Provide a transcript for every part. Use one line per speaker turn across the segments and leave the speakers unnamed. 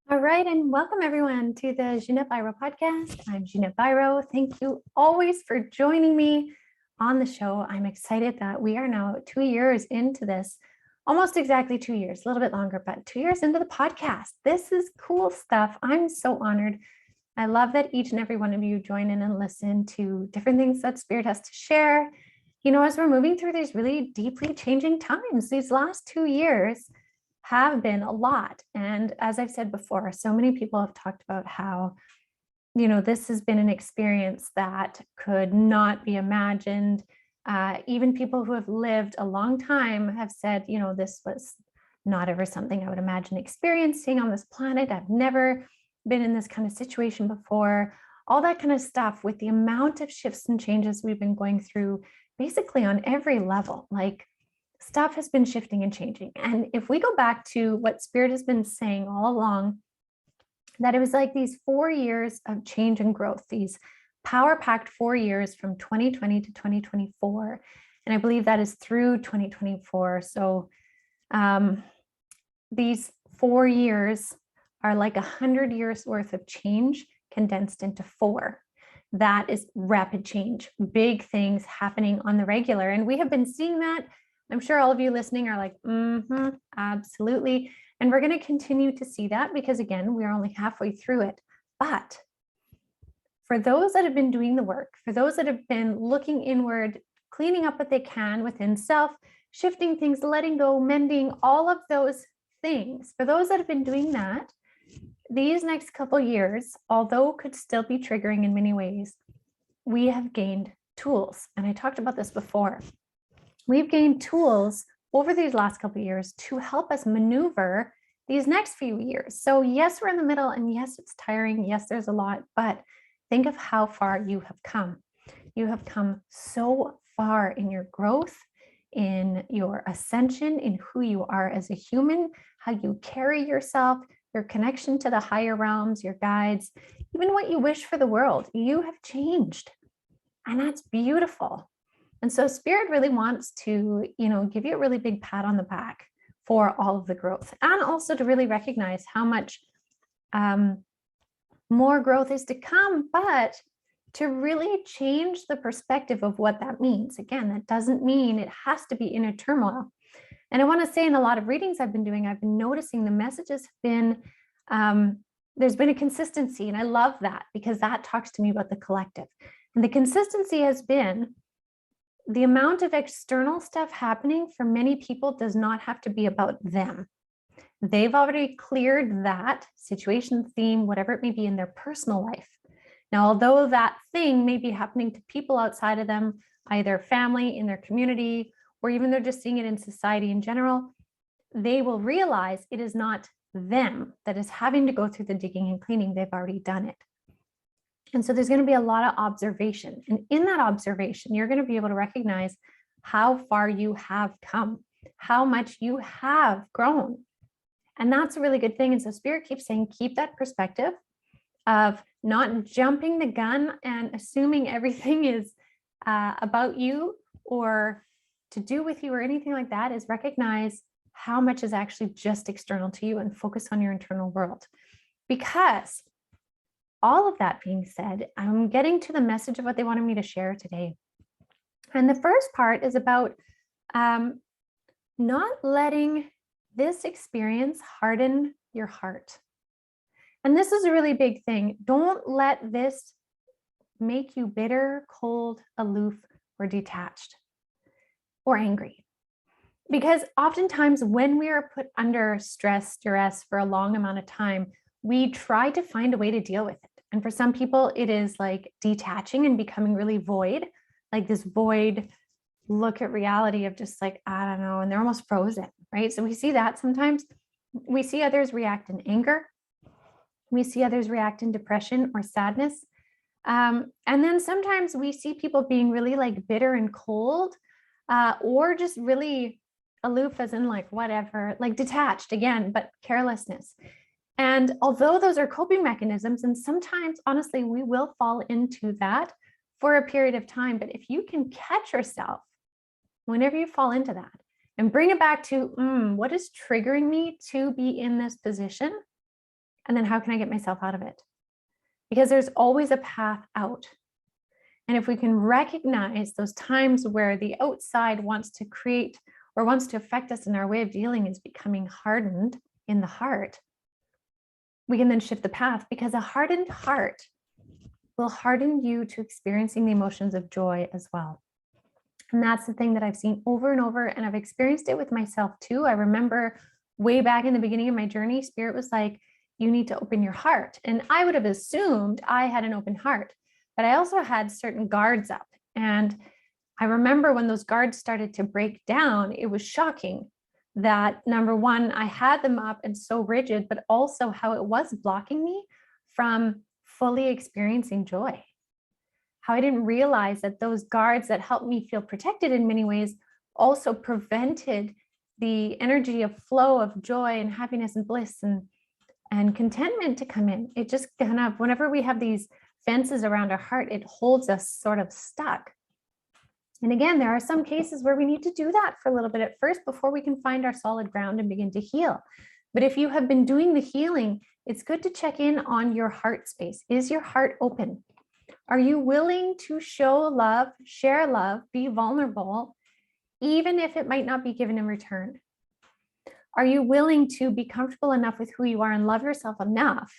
All right, and welcome everyone to the Ginette Biro Podcast. I'm Ginette Biro. Thank you always for joining me on the show. I'm excited that we are now 2 years into this, almost exactly 2 years, a little bit longer, but 2 years into the podcast. This is cool stuff. I'm so honored. I love that each and every one of you join in and listen to different things that Spirit has to share. You know, as we're moving through these really deeply changing times, these last 2 years have been a lot. And as I've said before, so many people have talked about how, this has been an experience that could not be imagined. Even people who have lived a long time have said, this was not ever something I would imagine experiencing on this planet. I've never been in this kind of situation before. All that kind of stuff with the amount of shifts and changes we've been going through, basically on every level. Like, stuff has been shifting and changing. And if we go back to what Spirit has been saying all along, that it was like these 4 years of change and growth, these power-packed 4 years from 2020 to 2024. And I believe that is through 2024. So these 4 years are like 100 years worth of change condensed into 4. That is rapid change, big things happening on the regular. And we have been seeing that. I'm sure all of you listening are like, absolutely. And we're going to continue to see that because, again, we're only halfway through it. But for those that have been doing the work, for those that have been looking inward, cleaning up what they can within self, shifting things, letting go, mending, all of those things, for those that have been doing that, these next couple years, although could still be triggering in many ways, we have gained tools. And I talked about this before. We've gained tools over these last couple of years to help us maneuver these next few years. So yes, we're in the middle, and yes, it's tiring. Yes, there's a lot, but think of how far you have come. You have come so far in your growth, in your ascension, in who you are as a human, how you carry yourself, your connection to the higher realms, your guides, even what you wish for the world. You have changed, and that's beautiful. And so Spirit really wants to, give you a really big pat on the back for all of the growth, and also to really recognize how much more growth is to come, but to really change the perspective of what that means. Again, that doesn't mean it has to be inner turmoil. And I want to say, in a lot of readings I've been doing, I've been noticing the messages have been, there's been a consistency. And I love that because that talks to me about the collective. And the consistency has been the amount of external stuff happening for many people does not have to be about them. They've already cleared that situation, theme, whatever it may be in their personal life. Now, although that thing may be happening to people outside of them, either family, in their community, or even they're just seeing it in society in general, they will realize it is not them that is having to go through the digging and cleaning. They've already done it. And so there's going to be a lot of observation. And in that observation, you're going to be able to recognize how far you have come, how much you have grown. And that's a really good thing. And so Spirit keeps saying, keep that perspective of not jumping the gun and assuming everything is about you or to do with you or anything like that, is recognize how much is actually just external to you and focus on your internal world. Because all of that being said, I'm getting to the message of what they wanted me to share today. And the first part is about not letting this experience harden your heart. And this is a really big thing. Don't let this make you bitter, cold, aloof, or detached, or angry. Because oftentimes when we are put under stress, duress for a long amount of time, we try to find a way to deal with it. And for some people, it is like detaching and becoming really void, like this void look at reality of just like, I don't know, and they're almost frozen, right? So we see that sometimes. We see others react in anger. We see others react in depression or sadness. And then sometimes we see people being really like bitter and cold, or just really aloof, as in like whatever, like detached again, but carelessness. And although those are coping mechanisms, and sometimes, honestly, we will fall into that for a period of time. But if you can catch yourself whenever you fall into that and bring it back to what is triggering me to be in this position, And then how can I get myself out of it? Because there's always a path out. And if we can recognize those times where the outside wants to create or wants to affect us in our way of dealing is becoming hardened in the heart, we can then shift the path, because a hardened heart will harden you to experiencing the emotions of joy as well. And that's the thing that I've seen over and over, and I've experienced it with myself too. I remember way back in the beginning of my journey, Spirit was like, you need to open your heart. And I would have assumed I had an open heart, but I also had certain guards up. And I remember when those guards started to break down, it was shocking that, number one, I had them up and so rigid, but also how it was blocking me from fully experiencing joy. How I didn't realize that those guards that helped me feel protected in many ways also prevented the energy of flow of joy and happiness and bliss and contentment to come in. It just kind of, whenever we have these fences around our heart, it holds us sort of stuck. And again, there are some cases where we need to do that for a little bit at first before we can find our solid ground and begin to heal. But if you have been doing the healing, it's good to check in on your heart space. Is your heart open? Are you willing to show love, share love, be vulnerable, even if it might not be given in return? Are you willing to be comfortable enough with who you are and love yourself enough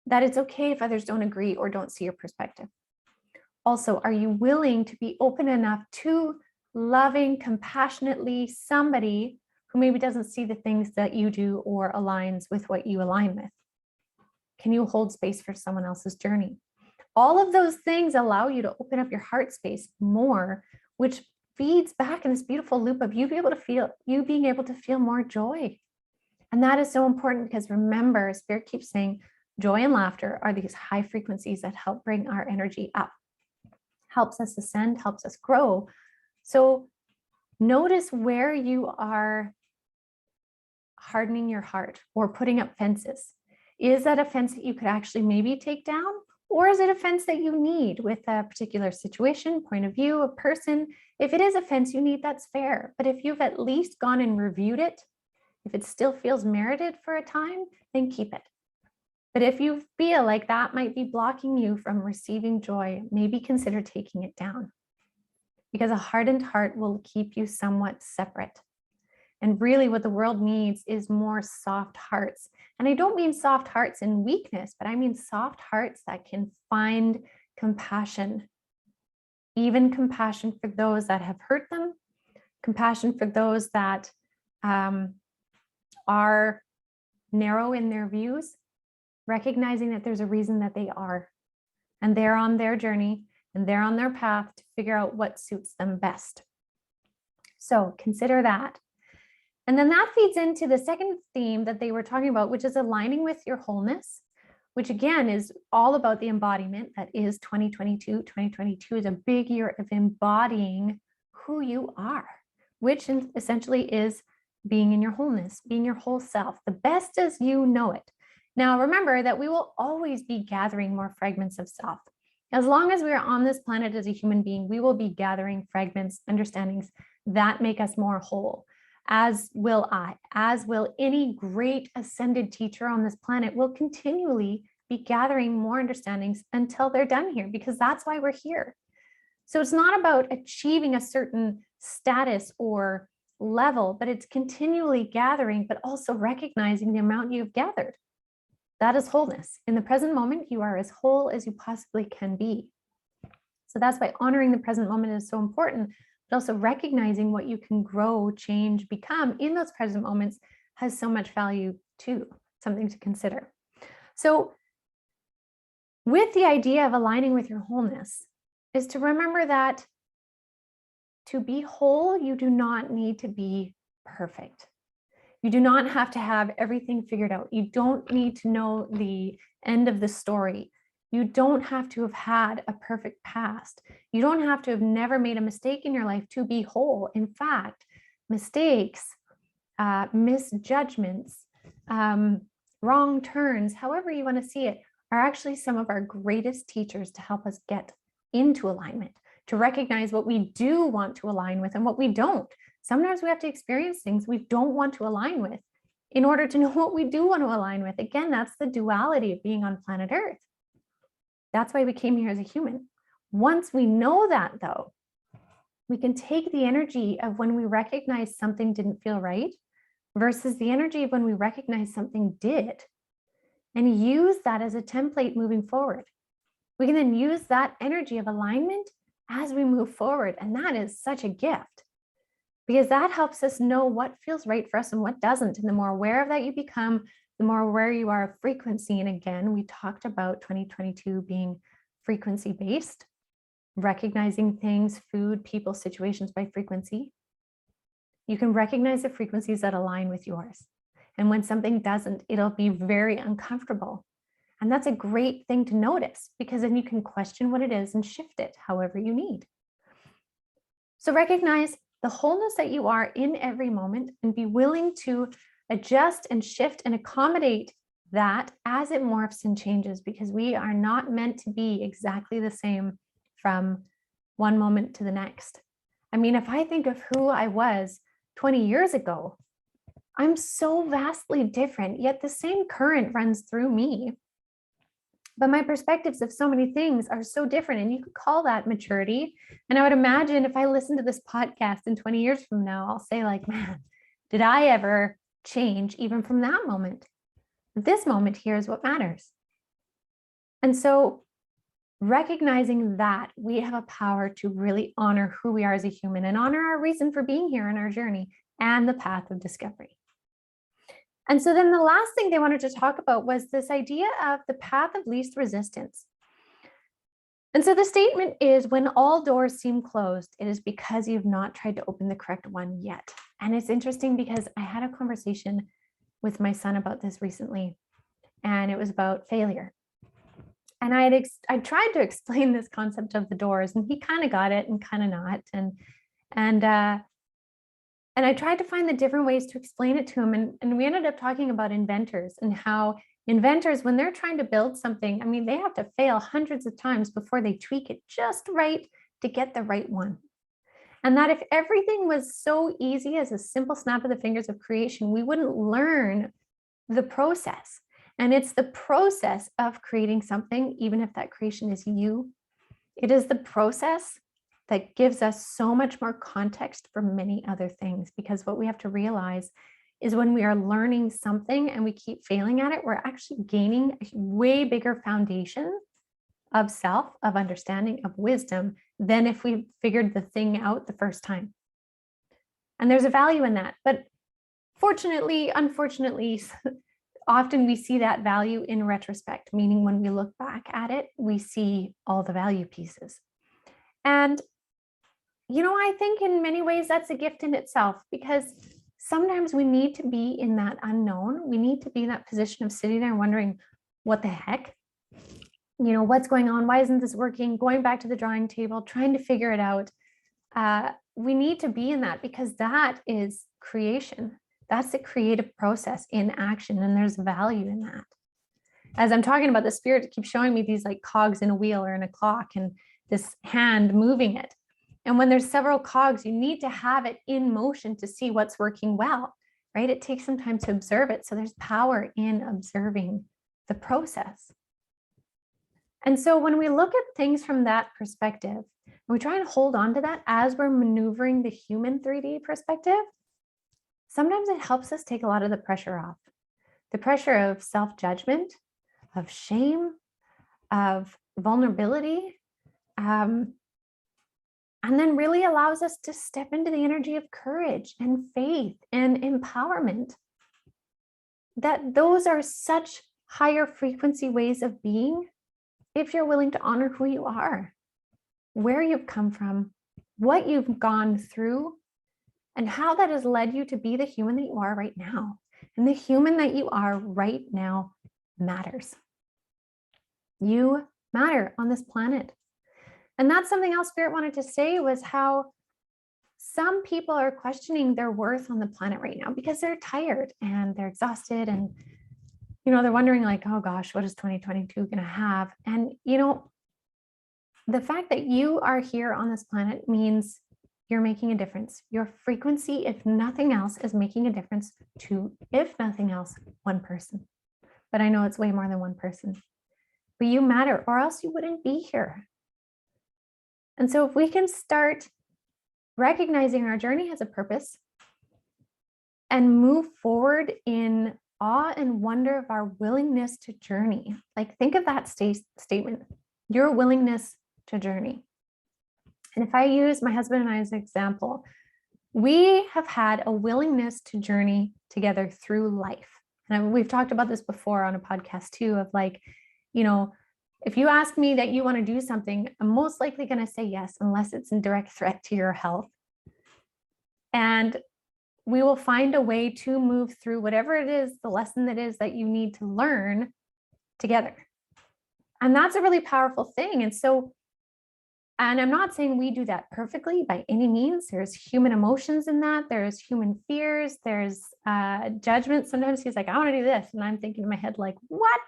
that it's okay if others don't agree or don't see your perspective? Also, are you willing to be open enough to loving compassionately somebody who maybe doesn't see the things that you do or aligns with what you align with? Can you hold space for someone else's journey? All of those things allow you to open up your heart space more, which feeds back in this beautiful loop of you being able to feel more joy. And that is so important, because remember, Spirit keeps saying joy and laughter are these high frequencies that help bring our energy up, helps us ascend, helps us grow. So notice where you are hardening your heart or putting up fences. Is that a fence that you could actually maybe take down? Or is it a fence that you need with a particular situation, point of view, a person? If it is a fence you need, that's fair. But if you've at least gone and reviewed it, if it still feels merited for a time, then keep it. But if you feel like that might be blocking you from receiving joy, maybe consider taking it down, because a hardened heart will keep you somewhat separate. And really what the world needs is more soft hearts. And I don't mean soft hearts in weakness, but I mean soft hearts that can find compassion, even compassion for those that have hurt them, compassion for those that are narrow in their views, recognizing that there's a reason that they are, and they're on their journey and they're on their path to figure out what suits them best. So consider that. And then that feeds into the second theme that they were talking about, which is aligning with your wholeness, which again is all about the embodiment. That is 2022. 2022 is a big year of embodying who you are, which essentially is being in your wholeness, being your whole self, the best as you know it. Now, remember that we will always be gathering more fragments of self. As long as we are on this planet as a human being, we will be gathering fragments, understandings that make us more whole. As will I, as will any great ascended teacher on this planet, will continually be gathering more understandings until they're done here, because that's why we're here. So it's not about achieving a certain status or level, but it's continually gathering, but also recognizing the amount you've gathered. That is wholeness. In the present moment, you are as whole as you possibly can be. So that's why honoring the present moment is so important. But also recognizing what you can grow, change, become in those present moments has so much value too, something to consider. So with the idea of aligning with your wholeness is to remember that to be whole, you do not need to be perfect. You do not have to have everything figured out. You don't need to know the end of the story. You don't have to have had a perfect past. You don't have to have never made a mistake in your life to be whole. In fact, mistakes, misjudgments, wrong turns, however you want to see it, are actually some of our greatest teachers to help us get into alignment, to recognize what we do want to align with and what we don't. Sometimes we have to experience things we don't want to align with in order to know what we do want to align with. Again, that's the duality of being on planet Earth. That's why we came here as a human. Once we know that, though, we can take the energy of when we recognize something didn't feel right versus the energy of when we recognize something did, and use that as a template moving forward. We can then use that energy of alignment as we move forward. And that is such a gift, because that helps us know what feels right for us and what doesn't. And the more aware of that you become, the more aware you are of frequency. And again, we talked about 2022 being frequency based, recognizing things, food, people, situations by frequency. You can recognize the frequencies that align with yours. And when something doesn't, it'll be very uncomfortable. And that's a great thing to notice, because then you can question what it is and shift it however you need. So recognize the wholeness that you are in every moment and be willing to adjust and shift and accommodate that as it morphs and changes, because we are not meant to be exactly the same from one moment to the next. I mean, if I think of who I was 20 years ago, I'm so vastly different, yet the same current runs through me. But my perspectives of so many things are so different, and you could call that maturity. And I would imagine if I listen to this podcast in 20 years from now, I'll say like, man, did I ever change even from that moment? This moment here is what matters. And so recognizing that we have a power to really honor who we are as a human and honor our reason for being here in our journey and the path of discovery. And so then the last thing they wanted to talk about was this idea of the path of least resistance. And so the statement is, when all doors seem closed, it is because you've not tried to open the correct one yet. And it's interesting because I had a conversation with my son about this recently, and it was about failure. And I tried to explain this concept of the doors, and he kind of got it and kind of not. And I tried to find the different ways to explain it to him. And we ended up talking about inventors and how inventors, when they're trying to build something, I mean, they have to fail hundreds of times before they tweak it just right to get the right one. And that if everything was so easy as a simple snap of the fingers of creation, we wouldn't learn the process. And it's the process of creating something, even if that creation is you. It is the process that gives us so much more context for many other things, because what we have to realize is when we are learning something and we keep failing at it, we're actually gaining a way bigger foundation of self, of understanding, of wisdom than if we figured the thing out the first time. And there's a value in that. But fortunately, unfortunately, often we see that value in retrospect, meaning when we look back at it, we see all the value pieces. And I think in many ways that's a gift in itself, because sometimes we need to be in that unknown. We need to be in that position of sitting there wondering, what the heck? What's going on? Why isn't this working? Going back to the drawing table, trying to figure it out. We need to be in that, because that is creation. That's the creative process in action, and there's value in that. As I'm talking about, the spirit keeps showing me these like cogs in a wheel or in a clock, and this hand moving it. And when there's several cogs, you need to have it in motion to see what's working well, right? It takes some time to observe it. So there's power in observing the process. And so when we look at things from that perspective, and we try and hold on to that as we're maneuvering the human 3D perspective, sometimes it helps us take a lot of the pressure off. The pressure of self-judgment, of shame, of vulnerability, and then really allows us to step into the energy of courage and faith and empowerment. That those are such higher frequency ways of being, if you're willing to honor who you are, where you've come from, what you've gone through, and how that has led you to be the human that you are right now. And the human that you are right now matters. You matter on this planet. And that's something else Spirit wanted to say, was how some people are questioning their worth on the planet right now because they're tired and they're exhausted, and they're wondering like, oh gosh, what is 2022 going to have? And the fact that you are here on this planet means you're making a difference. Your frequency, if nothing else, is making a difference to, if nothing else, one person. But I know it's way more than one person. But you matter, or else you wouldn't be here. And so if we can start recognizing our journey has a purpose and move forward in awe and wonder of our willingness to journey. Like, think of that statement, your willingness to journey. And if I use my husband and I as an example, we have had a willingness to journey together through life. And we've talked about this before on a podcast too, of like, you know, if you ask me that you want to do something, I'm most likely going to say yes, unless it's in direct threat to your health. And we will find a way to move through whatever it is, the lesson that is that you need to learn together. And that's a really powerful thing. And so, and I'm not saying we do that perfectly by any means. There's human emotions in that. There's human fears. There's judgment. Sometimes he's like, I want to do this. And I'm thinking in my head, like, what?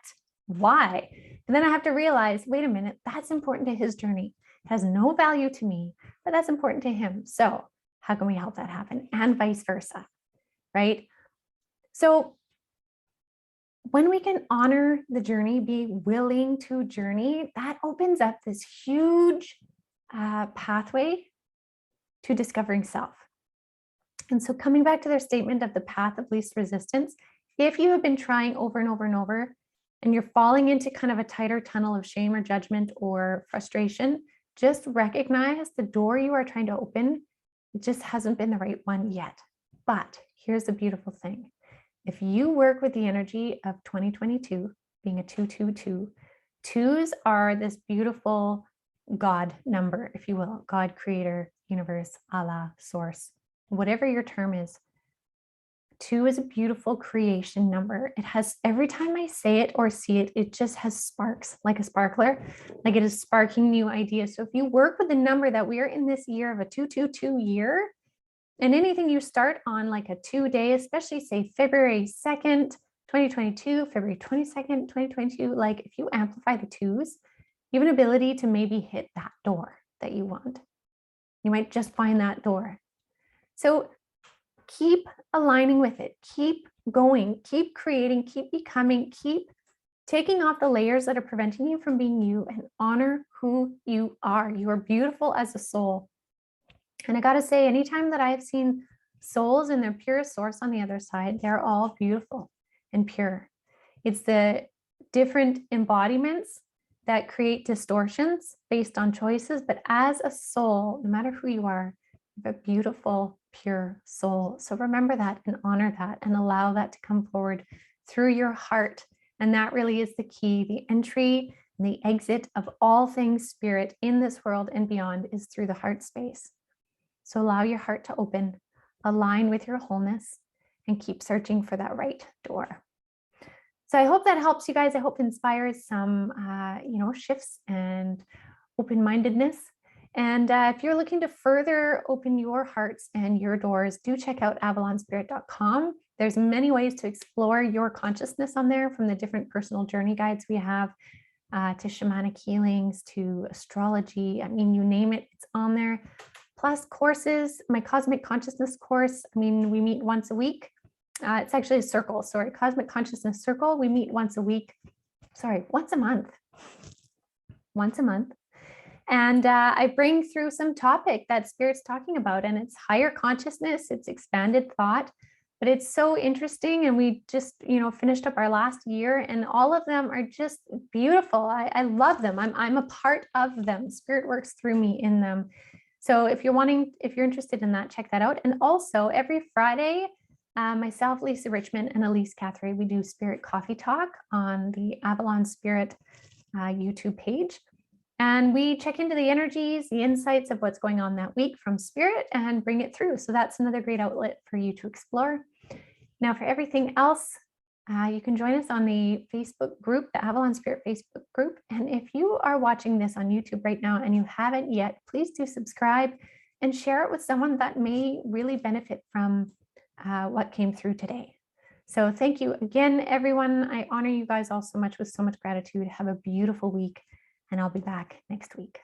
Why? And then I have to realize, wait a minute, that's important to his journey. It has no value to me, but that's important to him. So how can we help that happen? And vice versa, right? So when we can honor the journey, be willing to journey, that opens up this huge pathway to discovering self. And so coming back to their statement of the path of least resistance, if you have been trying over and over and over, and you're falling into kind of a tighter tunnel of shame or judgment or frustration, just recognize the door you are trying to open, it just hasn't been the right one yet. But here's the beautiful thing. If you work with the energy of 2022, being a 222, twos are this beautiful God number, if you will, God, creator, universe, Allah, source, whatever your term is. 2 is a beautiful creation number. It has, every time I say it or see it, it just has sparks, like a sparkler, like it is sparking new ideas. So if you work with the number that we are in this year of a 222 year, and anything you start on like a 2 day, especially say February 2nd, 2022, February 22nd, 2022, like if you amplify the 2s, you have an ability to maybe hit that door that you want. You might just find that door. So keep aligning with it, keep going, keep creating, keep becoming, keep taking off the layers that are preventing you from being you, and honor who you are. You are beautiful as a soul. And I got to say, anytime that I've seen souls in their purest source on the other side, they're all beautiful and pure. It's the different embodiments that create distortions based on choices. But as a soul, no matter who you are, you have a beautiful, pure soul. So remember that and honor that and allow that to come forward through your heart. And that really is the key. The entry and the exit of all things spirit in this world and beyond is through the heart space. So allow your heart to open, align with your wholeness, and keep searching for that right door. So I hope that helps you guys. I hope it inspires some, shifts and open-mindedness. And if you're looking to further open your hearts and your doors, do check out avalonspirit.com. There's many ways to explore your consciousness on there, from the different personal journey guides we have to shamanic healings, to astrology. I mean, you name it, it's on there. Plus courses, my Cosmic Consciousness course. I mean, we meet once a week. It's actually a circle, sorry, Cosmic Consciousness Circle. We meet once a month. And I bring through some topic that Spirit's talking about, and it's higher consciousness, it's expanded thought, but it's so interesting. And we just, finished up our last year, and all of them are just beautiful. I love them. I'm a part of them. Spirit works through me in them. So if you're interested in that, check that out. And also every Friday, myself, Lisa Richmond, and Elise Catherine, we do Spirit Coffee Talk on the Avalon Spirit YouTube page. And we check into the energies, the insights of what's going on that week from Spirit and bring it through. So that's another great outlet for you to explore. Now, for everything else, you can join us on the Facebook group, the Avalon Spirit Facebook group. And if you are watching this on YouTube right now and you haven't yet, please do subscribe and share it with someone that may really benefit from what came through today. So thank you again, everyone. I honor you guys all so much with so much gratitude. Have a beautiful week, and I'll be back next week.